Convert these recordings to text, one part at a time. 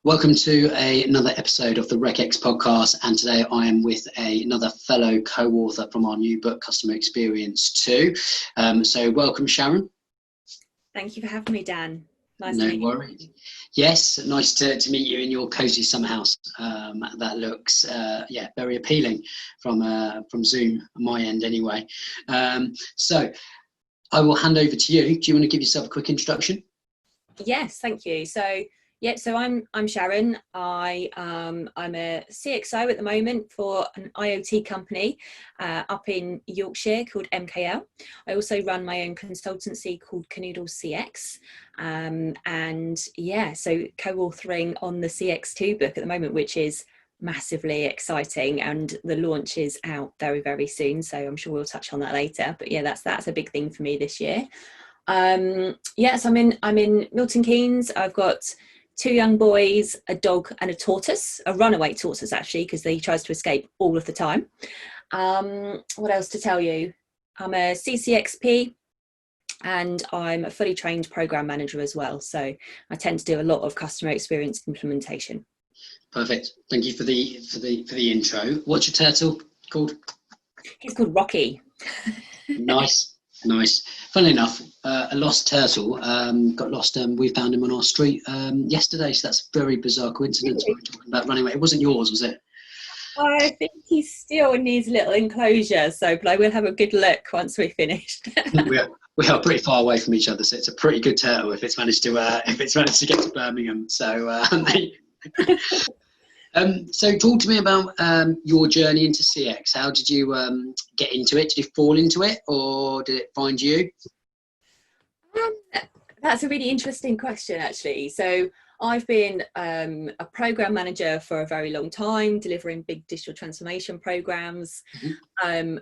Welcome to another episode of the ReCX podcast, and today I am with another fellow co-author from our new book, Customer Experience 2. So welcome, Sharon. Thank you for having me, Dan. Nice No to meet worries. you. Yes, nice to meet you in your cosy summer house. That looks, very appealing from Zoom, on my end anyway. So I will hand over to you. Do you want to give yourself a quick introduction? Yes, thank you. So I'm Sharon. I'm a CXO at the moment for an IoT company up in Yorkshire called MKL. I also run my own consultancy called Canoodle CX, so co-authoring on the CX2 book at the moment, which is massively exciting, and the launch is out very, very soon. So I'm sure we'll touch on that later. But yeah, that's a big thing for me this year. So I'm in Milton Keynes. I've got 2 young boys, a dog and a tortoise, a runaway tortoise actually, because he tries to escape all of the time. What else to tell you? I'm a CCXP and I'm a fully trained program manager as well. So I tend to do a lot of customer experience implementation. Perfect. Thank you for the intro. What's your turtle called? He's called Rocky. Nice. Funnily enough, a lost turtle got lost. We found him on our street yesterday, so that's a very bizarre coincidence. Really? We're talking about running away. It wasn't yours, was it? I think he's still in his little enclosure, but I will have a good look once we've finished. we are pretty far away from each other, so it's a pretty good turtle if it's managed to get to Birmingham. So. So talk to me about your journey into CX. How did you get into it? Did you fall into it, or did it find you? That's a really interesting question, actually. So I've been a program manager for a very long time, delivering big digital transformation programs. Mm-hmm.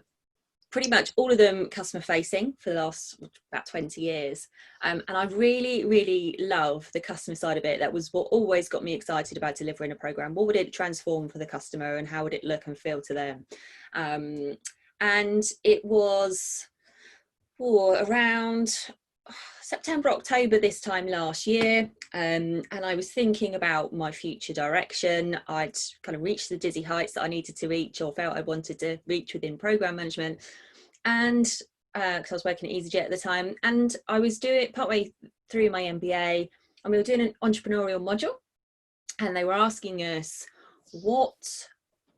Pretty much all of them customer facing for the last about 20 years. And I really, really love the customer side of it. That was what always got me excited about delivering a program. What would it transform for the customer and how would it look and feel to them? And it was around September, October this time last year. And I was thinking about my future direction. I'd kind of reached the dizzy heights that I needed to reach or felt I wanted to reach within program management. And because I was working at EasyJet at the time, and I was doing it partway through my MBA, and we were doing an entrepreneurial module, and they were asking us, what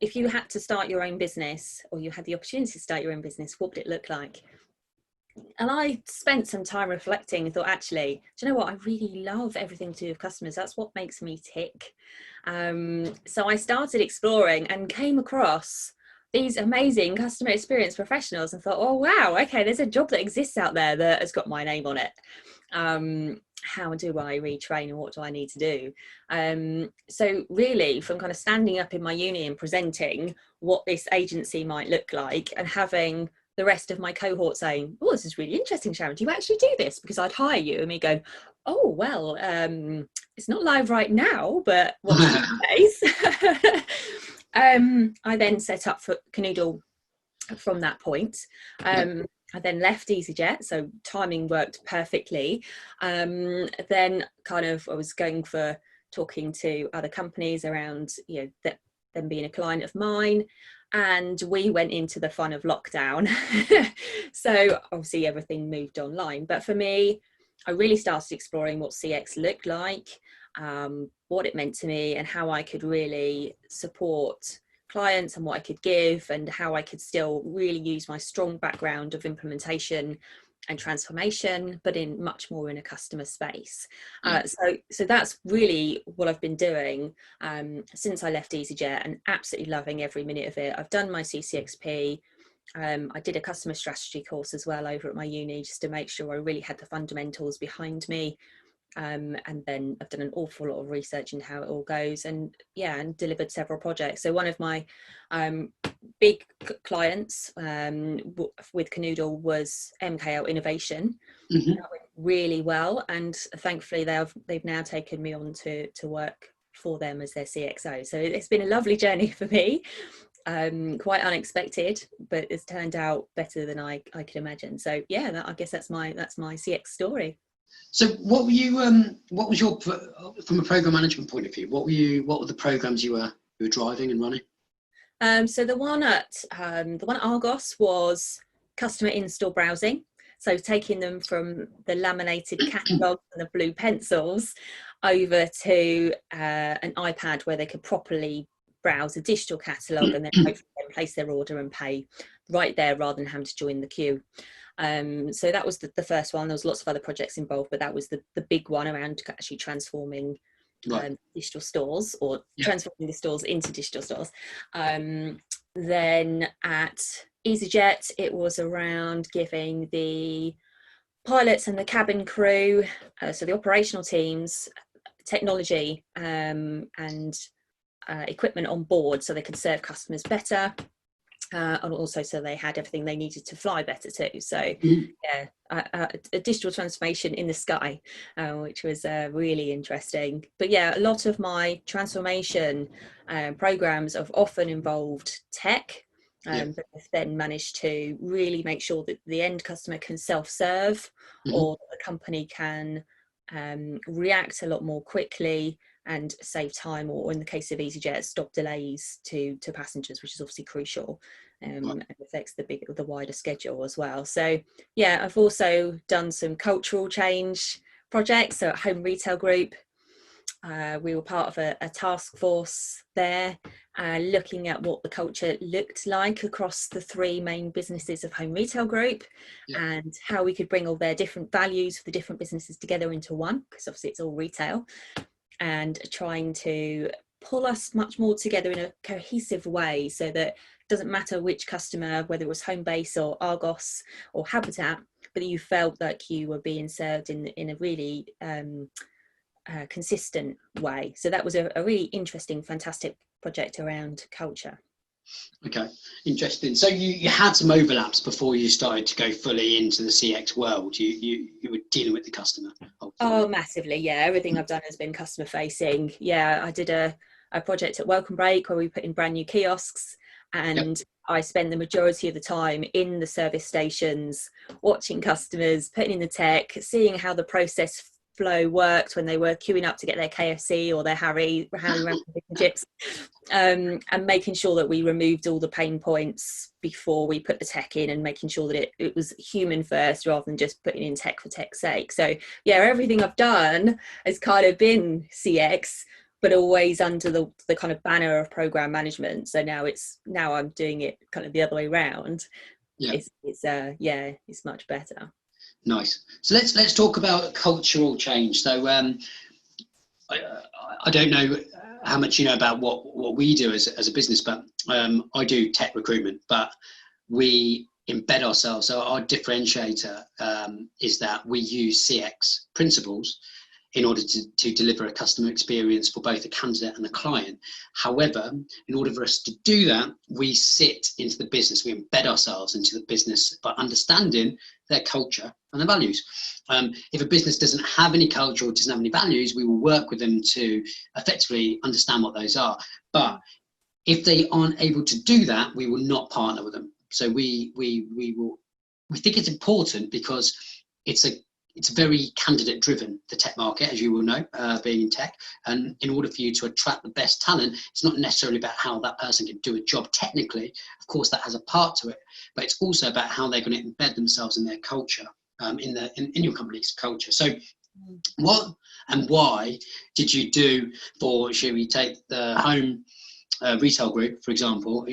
if you had to start your own business, or you had the opportunity to start your own business, what would it look like? And I spent some time reflecting and thought, actually, do you know what? I really love everything to do with customers. That's what makes me tick. So I started exploring and came across these amazing customer experience professionals and thought, oh, wow, okay, there's a job that exists out there that has got my name on it. How do I retrain and what do I need to do? So really, from kind of standing up in my uni and presenting what this agency might look like, and having the rest of my cohort saying, oh, this is really interesting, Sharon, do you actually do this? Because I'd hire you. And me go, oh, well, it's not live right now, but watch this space. I then set up for Canoodle from that point. I then left EasyJet, so timing worked perfectly. Then kind of I was going for talking to other companies around, them being a client of mine. And we went into the fun of lockdown. So obviously everything moved online. But for me, I really started exploring what CX looked like, what it meant to me, and how I could really support clients and what I could give, and how I could still really use my strong background of implementation and transformation, but in much more in a customer space. So that's really what I've been doing since I left EasyJet, and absolutely loving every minute of it. I've done my CCXP. I did a customer strategy course as well over at my uni, just to make sure I really had the fundamentals behind me. And then I've done an awful lot of research into how it all goes, and delivered several projects. So one of my big clients with Canoodle was MKL Innovation. Mm-hmm. That went really well, and thankfully they've now taken me on to work for them as their CXO. So it's been a lovely journey for me. Quite unexpected, but it's turned out better than I could imagine. So I guess that's my CX story. So what were you? What was your, from a program management point of view? What were the programs you were driving and running? So the one at Argos was customer in-store browsing. So taking them from the laminated catalogue and the blue pencils over to an iPad where they could properly browse a digital catalogue and then hopefully place their order and pay right there rather than having to join the queue. So that was the first one. There was lots of other projects involved, but that was the big one around actually transforming digital stores, or transforming the stores into digital stores. Then at EasyJet, it was around giving the pilots and the cabin crew, so the operational teams, technology and equipment on board so they could serve customers better. And also so they had everything they needed to fly better too. So a digital transformation in the sky, which was really interesting. But yeah, a lot of my transformation programs have often involved tech, but I've then managed to really make sure that the end customer can self-serve, or the company can react a lot more quickly and save time, or in the case of EasyJet, stop delays to passengers, which is obviously crucial, and affects the wider schedule as well. So yeah, I've also done some cultural change projects. So at Home Retail Group, we were part of a task force there, looking at what the culture looked like across the three main businesses of Home Retail Group, and how we could bring all their different values for the different businesses together into one, because obviously it's all retail, and trying to pull us much more together in a cohesive way, so that it doesn't matter which customer, whether it was Homebase or Argos or Habitat, but you felt like you were being served in a really consistent way. So that was a really interesting, fantastic project around culture. Okay, interesting. So you had some overlaps before you started to go fully into the CX world. You were dealing with the customer. Oh, massively, yeah. Everything I've done has been customer facing. Yeah, I did a project at Welcome Break where we put in brand new kiosks, and I spent the majority of the time in the service stations, watching customers, putting in the tech, seeing how the process flow worked when they were queuing up to get their KFC or their Harry Ramsay chips, and making sure that we removed all the pain points before we put the tech in, and making sure that it was human first rather than just putting in tech for tech's sake. So yeah, everything I've done has kind of been CX, but always under the kind of banner of program management. So now I'm doing it kind of the other way around. It's much better. Nice. So let's talk about cultural change. So I don't know how much you know about what we do as a business, but I do tech recruitment, but we embed ourselves. So our differentiator is that we use CX principles in order to deliver a customer experience for both the candidate and the client. However, in order for us to do that, we sit into the business, we embed ourselves into the business by understanding their culture and their values. If a business doesn't have any culture or doesn't have any values, we will work with them to effectively understand what those are. But if they aren't able to do that, we will not partner with them. So we think it's important because it's very candidate driven, the tech market, as you will know, being in tech. And in order for you to attract the best talent, it's not necessarily about how that person can do a job technically. Of course, that has a part to it, but it's also about how they're going to embed themselves in their culture, in your company's culture. So what and why did you do for, should we take the Home Retail Group, for example,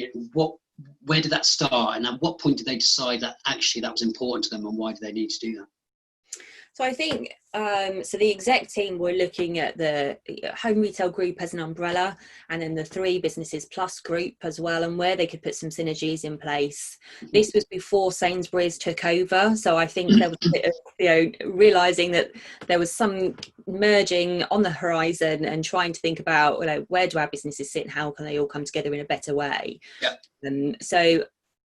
where did that start, and at what point did they decide that actually that was important to them, and why do they need to do that? So I think, so the exec team were looking at the Home Retail Group as an umbrella, and then the three businesses plus group as well, and where they could put some synergies in place. This was before Sainsbury's took over. So I think there was a bit of, realising that there was some merging on the horizon, and trying to think about, where do our businesses sit and how can they all come together in a better way? So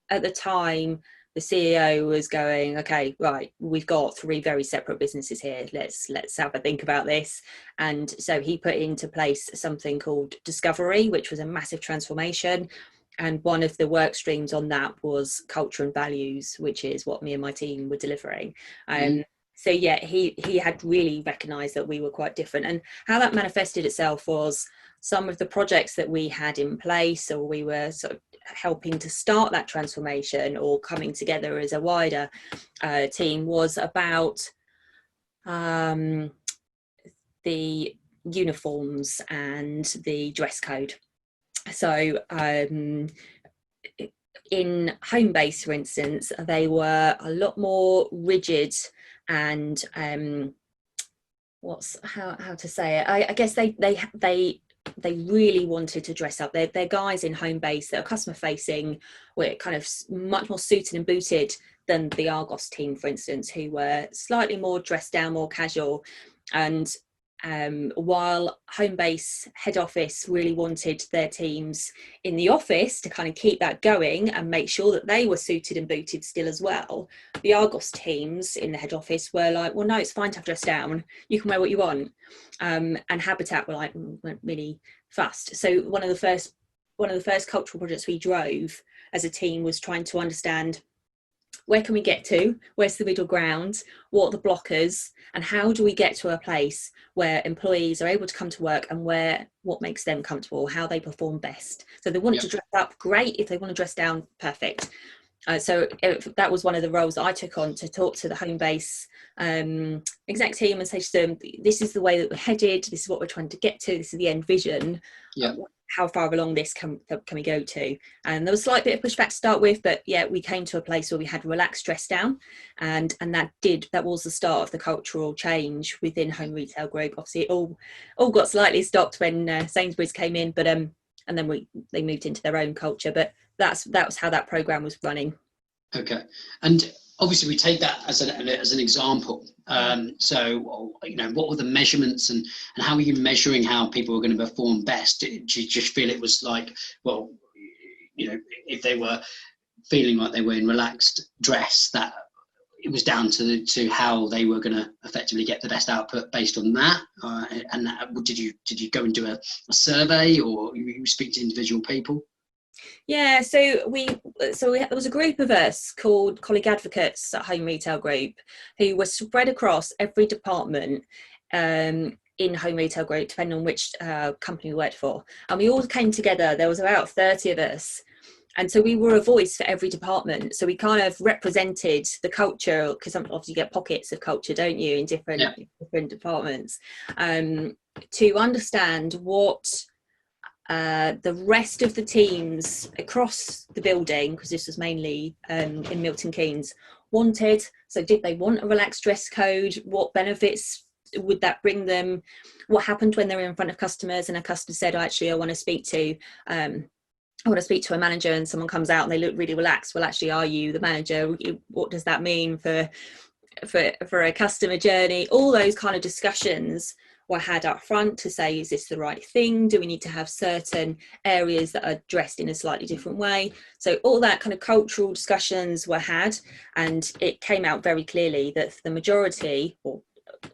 at the time, the CEO was going, okay, right, we've got three very separate businesses here. Let's have a think about this. And so he put into place something called Discovery, which was a massive transformation. And one of the work streams on that was culture and values, which is what me and my team were delivering. So yeah, he had really recognised that we were quite different, and how that manifested itself was some of the projects that we had in place, or we were sort of helping to start that transformation or coming together as a wider team, was about the uniforms and the dress code. So in Homebase, for instance, they were a lot more rigid and how to say it? I guess they really wanted to dress up. They're guys in Homebase that are customer facing, were kind of much more suited and booted than the Argos team, for instance, who were slightly more dressed down, more casual. And while Homebase head office really wanted their teams in the office to kind of keep that going and make sure that they were suited and booted still as well, the Argos teams in the head office were like, well, no, it's fine to have dressed down, you can wear what you want. And Habitat were like, weren't really fussed. So one of the first cultural projects we drove as a team was trying to understand, where can we get to? Where's the middle ground? What are the blockers? And how do we get to a place where employees are able to come to work and what makes them comfortable, how they perform best? So they want to dress up, great. If they want to dress down, perfect. So that was one of the roles that I took on, to talk to the Homebase exec team and say to them, this is the way that we're headed, this is what we're trying to get to, this is the end vision. How far along this can we go to? And there was a slight bit of pushback to start with, but yeah, we came to a place where we had relaxed dress down, and that was the start of the cultural change within Home Retail Group. Obviously it all got slightly stopped when Sainsbury's came in, but and then they moved into their own culture, but that was how that program was running. Okay. And obviously we take that as an example. So, what were the measurements and how are you measuring how people were going to perform best? Do you just feel it was like, well, if they were feeling like they were in relaxed dress, that it was down to how they were going to effectively get the best output based on that? And did you go and do a survey, or you speak to individual people? Yeah, so there was a group of us called colleague advocates at Home Retail Group, who were spread across every department in Home Retail Group, depending on which company we worked for. And we all came together. There was about 30 of us. And so we were a voice for every department. So we kind of represented the culture, because obviously you get pockets of culture, don't you, in different departments, to understand what the rest of the teams across the building, because this was mainly in Milton Keynes, wanted. So did they want a relaxed dress code? What benefits would that bring them? What happened when they were in front of customers and a customer said, actually, I want to speak to a manager, and someone comes out and they look really relaxed? Well, actually, are you the manager? What does that mean for a customer journey? All those kind of discussions were had up front to say, is this the right thing? Do we need to have certain areas that are dressed in a slightly different way? So all that kind of cultural discussions were had, and it came out very clearly that the majority, or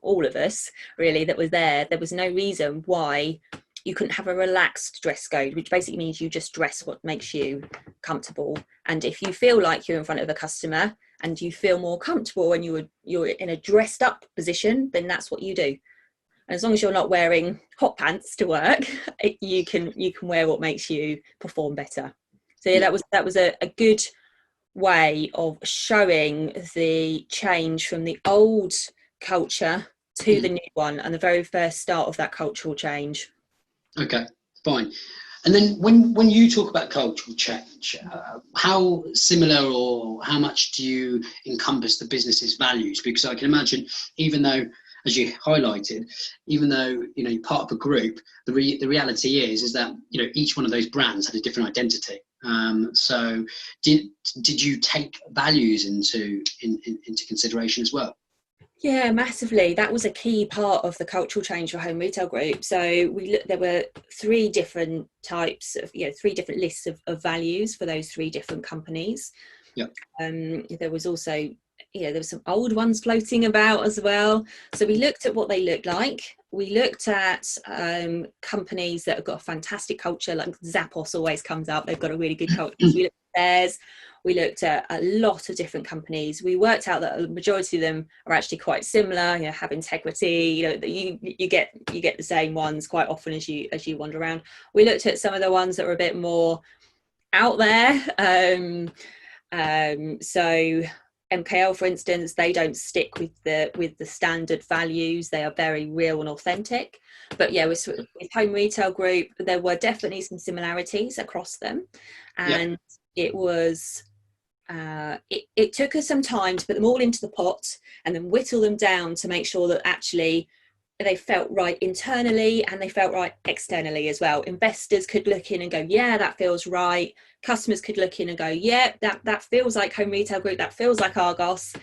all of us really, that was there was no reason why you couldn't have a relaxed dress code, which basically means you just dress what makes you comfortable. And if you feel like you're in front of a customer and you feel more comfortable and you're in a dressed up position, then that's what you do. And as long as you're not wearing hot pants to work, you can wear what makes you perform better. So yeah, that was a good way of showing the change from the old culture to the new one, and the very first start of that cultural change. Okay, fine. And then when you talk about cultural change, how similar or how much do you encompass the business's values? Because I can imagine, even though, as you highlighted, even though you're part of a group, the reality is that each one of those brands had a different identity. So did you take values into consideration as well? Yeah, massively. That was a key part of the cultural change for Home Retail Group. So there were three different types of, three different lists of values for those three different companies. Yeah. There was also, there were some old ones floating about as well. So we looked at what they looked like. We looked at companies that have got a fantastic culture, like Zappos always comes up. They've got a really good culture. So we looked theirs. We looked at a lot of different companies. We worked out that a majority of them are actually quite similar. You know, have integrity. You know, you get the same ones quite often as you wander around. We looked at some of the ones that were a bit more out there. So MKL, for instance, they don't stick with the standard values. They are very real and authentic. But yeah, with Home Retail Group, there were definitely some similarities across them, and it was. It took us some time to put them all into the pot and then whittle them down to make sure that actually they felt right internally and they felt right externally as well. Investors could look in and go, yeah, that feels right. Customers could look in and go, yeah, that feels like Home Retail Group, that feels like Argos,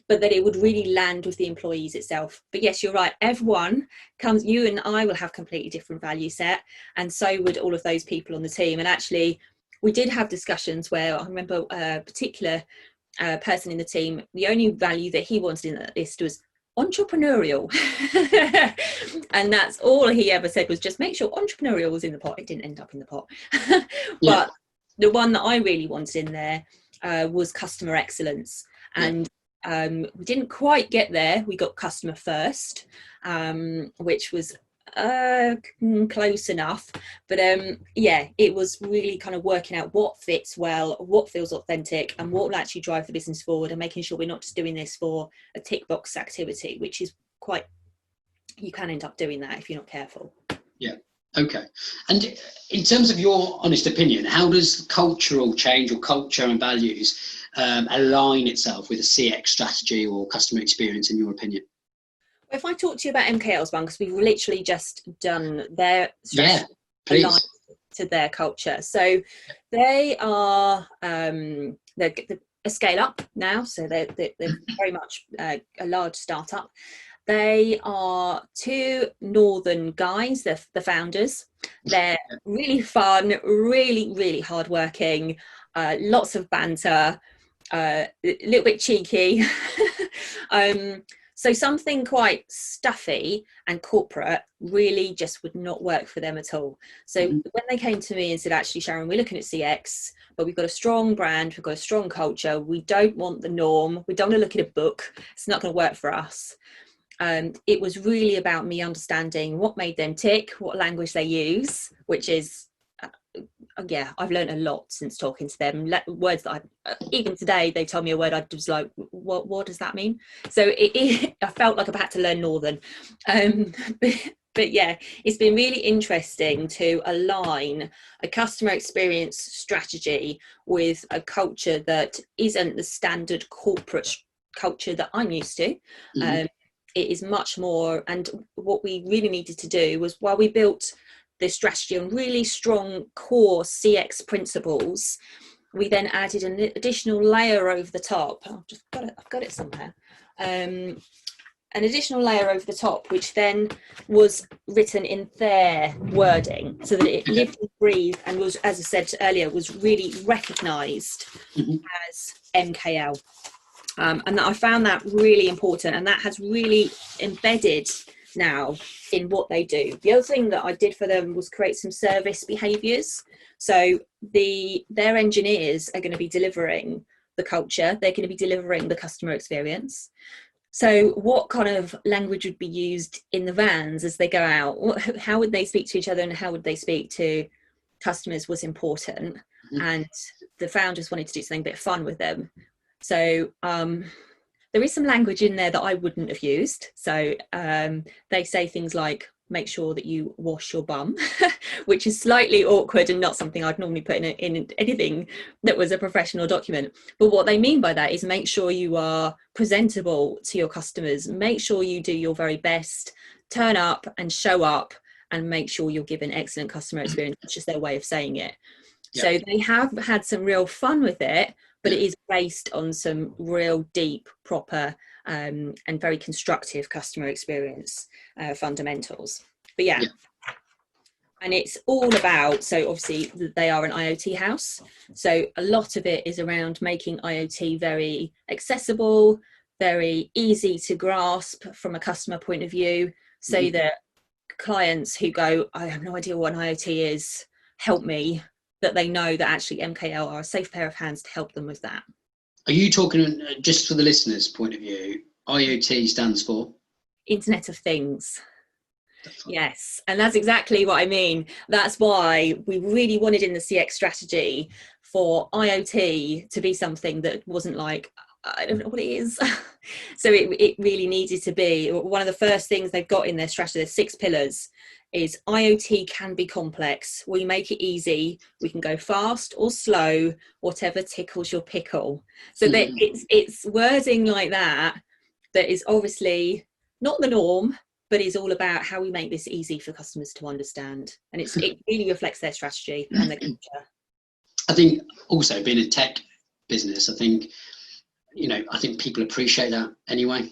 but that it would really land with the employees itself. But yes, you're right. Everyone comes, you and I will have completely different value set, and so would all of those people on the team. And actually, we did have discussions where I remember a particular person in the team, the only value that he wanted in that list was entrepreneurial. And that's all he ever said, was just make sure entrepreneurial was in the pot. It didn't end up in the pot. But the one that I really wanted in there was customer excellence. And we didn't quite get there. We got customer first, which was close enough, but it was really kind of working out what fits well, what feels authentic, and what will actually drive the business forward, and making sure we're not just doing this for a tick box activity, which is quite, you can end up doing that if you're not careful. Okay. And in terms of your honest opinion, how does cultural change or culture and values align itself with a CX strategy or customer experience, in your opinion? If I talk to you about MKL's one, because we've literally just done their strategy aligned to their culture. So they are they're a scale up now, so they're very much a large startup. They are two northern guys, they're the founders. They're really fun, really, really hardworking, lots of banter, a little bit cheeky. So something quite stuffy and corporate really just would not work for them at all. So when they came to me and said, actually, Sharon, we're looking at CX, but we've got a strong brand, we've got a strong culture, we don't want the norm, we don't want to look at a book, it's not going to work for us. It was really about me understanding what made them tick, what language they use, which is, I've learned a lot since talking to them. Words that even today, they tell me a word, I was like, what does that mean? So I felt like I've had to learn Northern. But yeah, it's been really interesting to align a customer experience strategy with a culture that isn't the standard corporate culture that I'm used to. It is much more, and what we really needed to do was, while we built this strategy on really strong core CX principles, we then added an additional layer over the top. I've got it somewhere. An additional layer over the top, which then was written in their wording, so that it lived and breathed and was, as I said earlier, was really recognised as MKL. And that I found that really important, and that has really embedded now in what they do. The other thing that I did for them was create some service behaviours. So their engineers are going to be delivering the culture, they're going to be delivering the customer experience. So what kind of language would be used in the vans as they go out? How would they speak to each other, and how would they speak to customers was important. And the founders wanted to do something a bit fun with them. So there is some language in there that I wouldn't have used. So they say things like, make sure that you wash your bum, which is slightly awkward and not something I'd normally put in anything that was a professional document. But what they mean by that is, make sure you are presentable to your customers, make sure you do your very best, turn up and show up, and make sure you're giving excellent customer experience. It's just their way of saying it. So they have had some real fun with it, but it is based on some real deep, proper and very constructive customer experience fundamentals. But and it's all about, so obviously they are an IoT house, so a lot of it is around making IoT very accessible, very easy to grasp from a customer point of view, so that clients who go, I have no idea what an IoT is, help me, that they know that actually MKL are a safe pair of hands to help them with that. Are you talking, just for the listeners' point of view, IoT stands for? Internet of Things. Yes, and that's exactly what I mean. That's why we really wanted in the CX strategy for IoT to be something that wasn't like, I don't know what it is. So it really needed to be one of the first things they've got in their strategy. There's 6 pillars. Is IoT can be complex. We make it easy. We can go fast or slow, whatever tickles your pickle. So that it's wording like that is obviously not the norm, but is all about how we make this easy for customers to understand. And it really reflects their strategy and their culture. I think also being a tech business, I think people appreciate that anyway.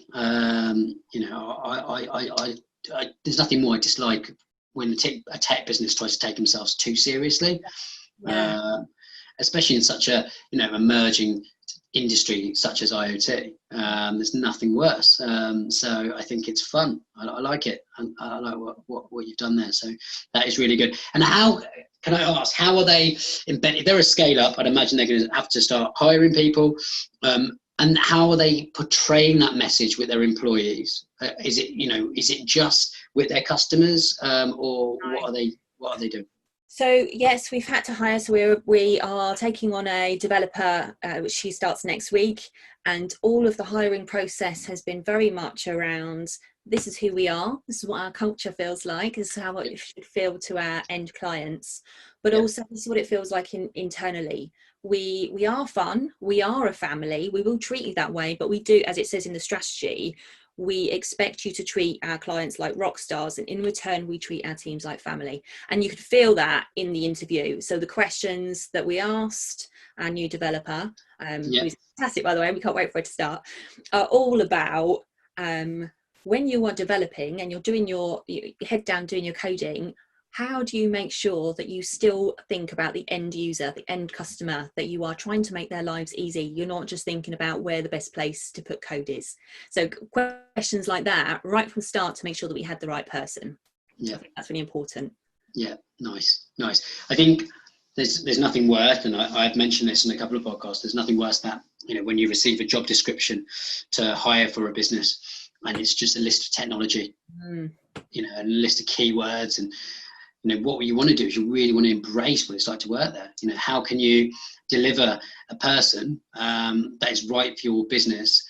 There's nothing more I dislike when a tech business tries to take themselves too seriously, especially in such a emerging industry such as IoT. There's nothing worse. So I think it's fun. I like it. I like what you've done there. So that is really good. And how can I ask? How are they embedded? If they're a scale up, I'd imagine they're going to have to start hiring people. And how are they portraying that message with their employees? Is it just with their customers, or what are they doing? So yes, we've had to hire. So we are taking on a developer, which she starts next week, and all of the hiring process has been very much around. This is who we are. This is what our culture feels like. This is how it should feel to our end clients. But also, this is what it feels like internally. We are fun. We are a family. We will treat you that way. But we do, as it says in the strategy, we expect you to treat our clients like rock stars, and in return we treat our teams like family. And you could feel that in the interview. So the questions that we asked our new developer, who's fantastic by the way, we can't wait for it to start, are all about when you are developing and you're doing your head down doing your coding, how do you make sure that you still think about the end user, the end customer, that you are trying to make their lives easy? You're not just thinking about where the best place to put code is. So questions like that, right from start, to make sure that we had the right person. Yeah, I think that's really important. Yeah, nice. I think there's nothing worse, and I've mentioned this in a couple of podcasts, there's nothing worse that, when you receive a job description to hire for a business, and it's just a list of technology, a list of keywords, and what you want to do is you really want to embrace what it's like to work there. How can you deliver a person that is right for your business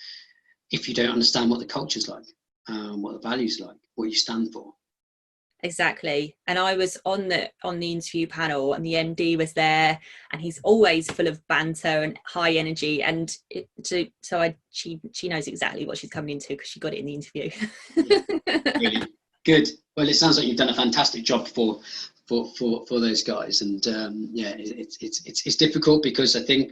if you don't understand what the culture's like, what the values like, what you stand for? Exactly. And I was on the interview panel, and the MD was there, and he's always full of banter and high energy, and she knows exactly what she's coming into because she got it in the interview. Really good. Well, it sounds like you've done a fantastic job for those guys, and it's difficult because I think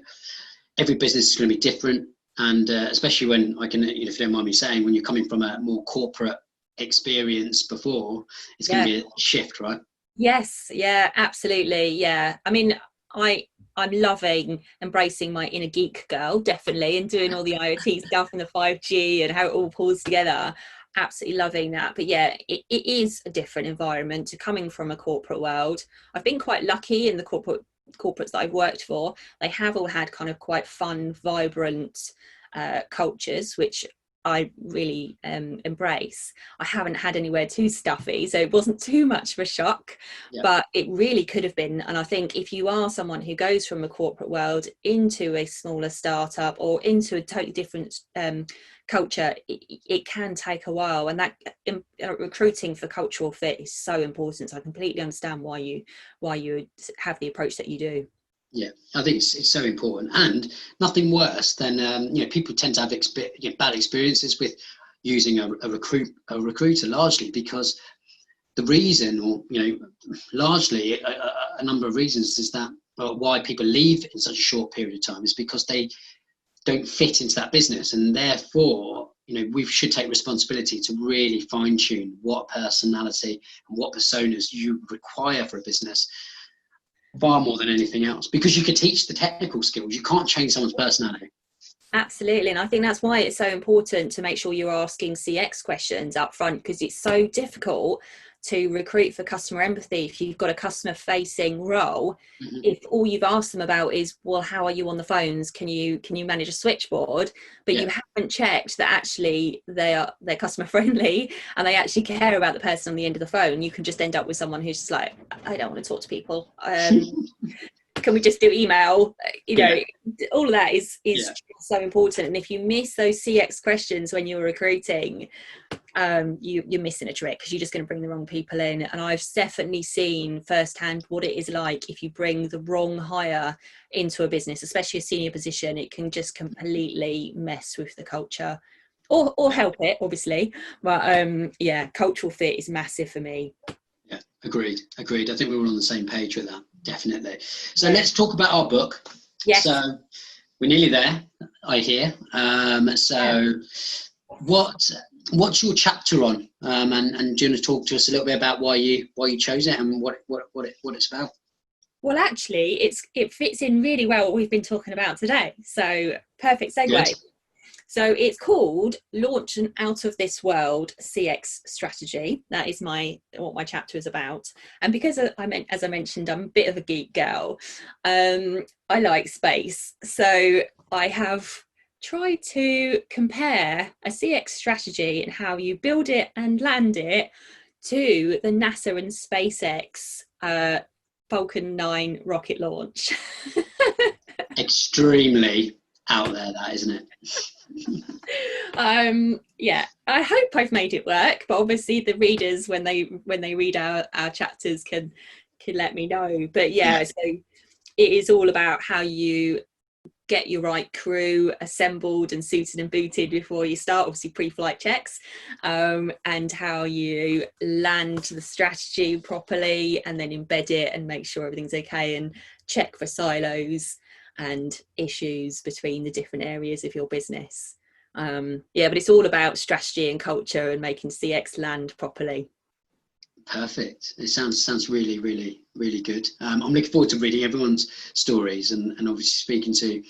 every business is going to be different, and especially when if you don't mind me saying, when you're coming from a more corporate experience before, it's going to be a shift, right? Yes, yeah, absolutely. Yeah, I mean, I'm loving embracing my inner geek girl, definitely, and doing all the IoT stuff and the 5G and how it all pulls together. Absolutely loving that. But yeah, it is a different environment to coming from a corporate world. I've been quite lucky in the corporates that I've worked for. They have all had kind of quite fun, vibrant cultures, which I really embrace. I haven't had anywhere too stuffy, so it wasn't too much of a shock, but it really could have been. And I think if you are someone who goes from a corporate world into a smaller startup or into a totally different culture, it can take a while, and that recruiting for cultural fit is so important. So I completely understand why you have the approach that you do. Yeah, I think it's so important, and nothing worse than people tend to have bad experiences with using a recruiter, largely because the reason, or largely a number of reasons, is that why people leave in such a short period of time is because they don't fit into that business, and therefore we should take responsibility to really fine tune what personality and what personas you require for a business, far more than anything else, because you can teach the technical skills, you can't change someone's personality. Absolutely, and I think that's why it's so important to make sure you're asking CX questions up front, because it's so difficult to recruit for customer empathy, if you've got a customer facing role, Mhm. if all you've asked them about is, well, how are you on the phones, can you manage a switchboard, but Yeah. you haven't checked that actually they're customer friendly and they actually care about the person on the end of the phone, you can just end up with someone who's just like, I don't want to talk to people, can we just do email? Yeah. All of that is Yeah. so important. And if you miss those CX questions when you're recruiting, you're missing a trick, because you're just going to bring the wrong people in. And I've definitely seen firsthand what it is like if you bring the wrong hire into a business, especially a senior position. It can just completely mess with the culture, or help it, obviously. But yeah, cultural fit is massive for me. Yeah, agreed. I think we're all on the same page with that, definitely. So Yeah. let's talk about our book. Yes. So we're nearly there, I hear. What's your chapter on? And do you want to talk to us a little bit about why you chose it and what it's about? Well, actually, it fits in really well what we've been talking about today. So perfect segue. Good. So it's called Launch an Out of This World CX Strategy. That is what my chapter is about. And because as I mentioned, I'm a bit of a geek girl. I like space. So I have tried to compare a CX strategy and how you build it and land it to the NASA and SpaceX Falcon 9 rocket launch. Extremely out there, that, isn't it? Yeah, I hope I've made it work, but obviously the readers, when they read our chapters, can let me know. But yeah, so it is all about how you get your right crew assembled and suited and booted before you start, obviously pre-flight checks, and how you land the strategy properly and then embed it and make sure everything's okay, and check for silos and issues between the different areas of your business. Yeah, but it's all about strategy and culture and making CX land properly. Perfect. It sounds really, really, really good. I'm looking forward to reading everyone's stories and obviously speaking to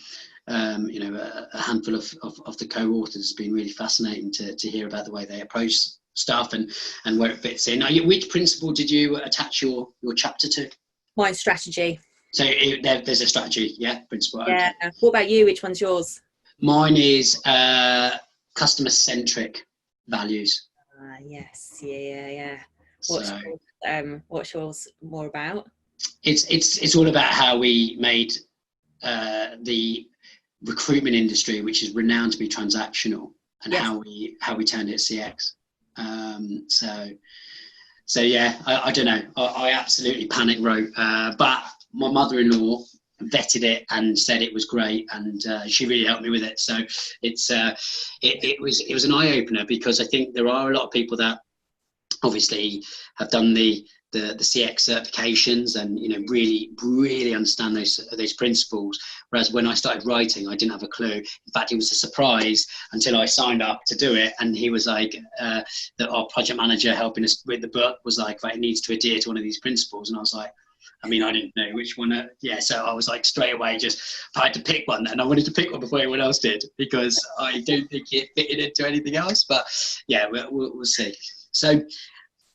a handful of the co-authors. Has been really fascinating to hear about the way they approach stuff and where it fits in. Which principle did you attach your chapter to? My strategy. So there's a strategy, principle. Yeah. Okay. What about you? Which one's yours? Mine is customer-centric values. Yes. Yeah. What's yours more about? It's all about how we made the recruitment industry, which is renowned to be transactional, and how we turned it CX. So yeah, I don't know. I absolutely panic wrote, but my mother-in-law vetted it and said it was great, and she really helped me with it. So it was an eye-opener, because I think there are a lot of people that obviously have done the CX certifications and really understand those principles, whereas when I started writing I didn't have a clue. In fact, it was a surprise until I signed up to do it, and he was like, that our project manager helping us with the book was like, right, it needs to adhere to one of these principles, and I was like, I didn't know which one. So I was like, straight away, I had to pick one, and I wanted to pick one before anyone else did, because I don't think it fitted into anything else. But yeah, we'll see. So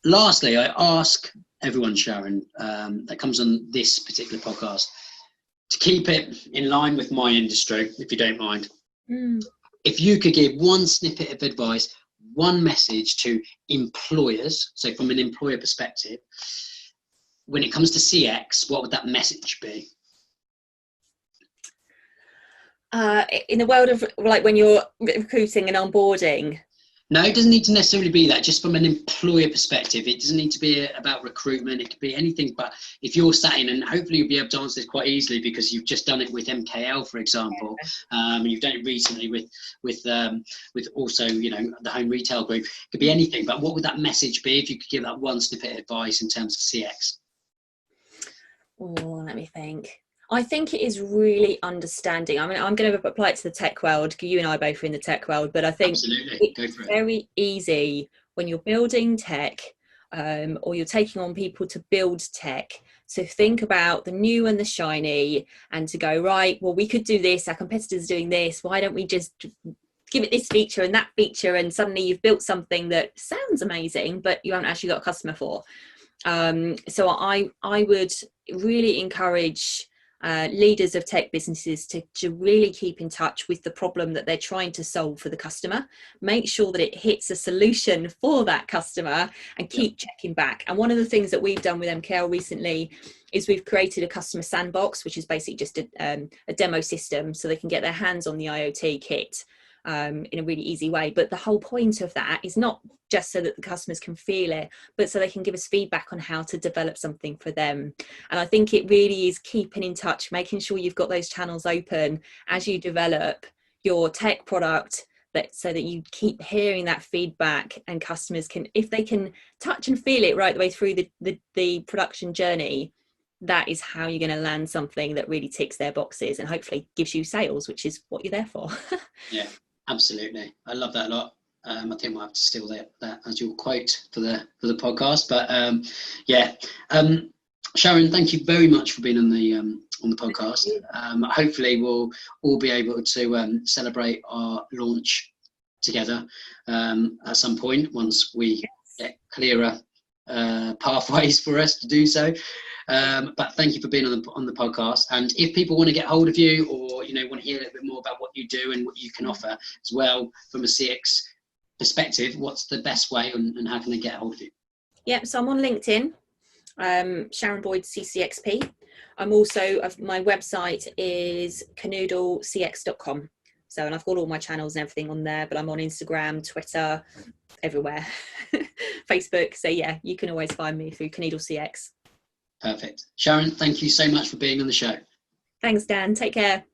lastly, I ask everyone, Sharon, that comes on this particular podcast, to keep it in line with my industry, if you don't mind. If you could give one snippet of advice, one message to employers, so from an employer perspective, when it comes to CX, what would that message be? In the world of, like, when you're recruiting and onboarding? No, it doesn't need to necessarily be that. Just from an employer perspective, it doesn't need to be about recruitment. It could be anything. But if you're sat in, and hopefully you'll be able to answer this quite easily, because you've just done it with MKL, for example, and you've done it recently with also the home retail group. It could be anything. But what would that message be if you could give that one snippet of advice in terms of CX? Oh, let me think. I think it is really understanding. I'm going to apply it to the tech world. You and I both are in the tech world, but I think it's very easy when you're building tech, or you're taking on people to build tech, to think about the new and the shiny, and to go, right, well, we could do this. Our competitors are doing this. Why don't we just give it this feature and that feature, and suddenly you've built something that sounds amazing, but you haven't actually got a customer for. So I would really encourage leaders of tech businesses to really keep in touch with the problem that they're trying to solve for the customer. Make sure that it hits a solution for that customer, and keep checking back. And one of the things that we've done with MKL recently is we've created a customer sandbox, which is basically just a demo system so they can get their hands on the IoT kit in a really easy way. But the whole point of that is not just so that the customers can feel it, but so they can give us feedback on how to develop something for them. And I think it really is keeping in touch, making sure you've got those channels open as you develop your tech product, that so that you keep hearing that feedback, and customers can, if they can touch and feel it right the way through the production journey, that is how you're going to land something that really ticks their boxes and hopefully gives you sales, which is what you're there for. Yeah, absolutely. I love that a lot. I think we'll have to steal that as your quote for the podcast. But Sharon, thank you very much for being on the podcast. Hopefully, we'll all be able to celebrate our launch together at some point once we get clearer pathways for us to do so. But thank you for being on the podcast. And if people want to get hold of you, or want to hear a little bit more about what you do and what you can offer as well from a CX perspective, what's the best way, and how can they get hold of you? Yeah, so I'm on LinkedIn, Sharon Boyd CCXP. I'm also, my website is canoodlecx.com. So, and I've got all my channels and everything on there, but I'm on Instagram, Twitter, everywhere, Facebook. So yeah, you can always find me through CanoodleCX. Perfect. Sharon, thank you so much for being on the show. Thanks, Dan. Take care.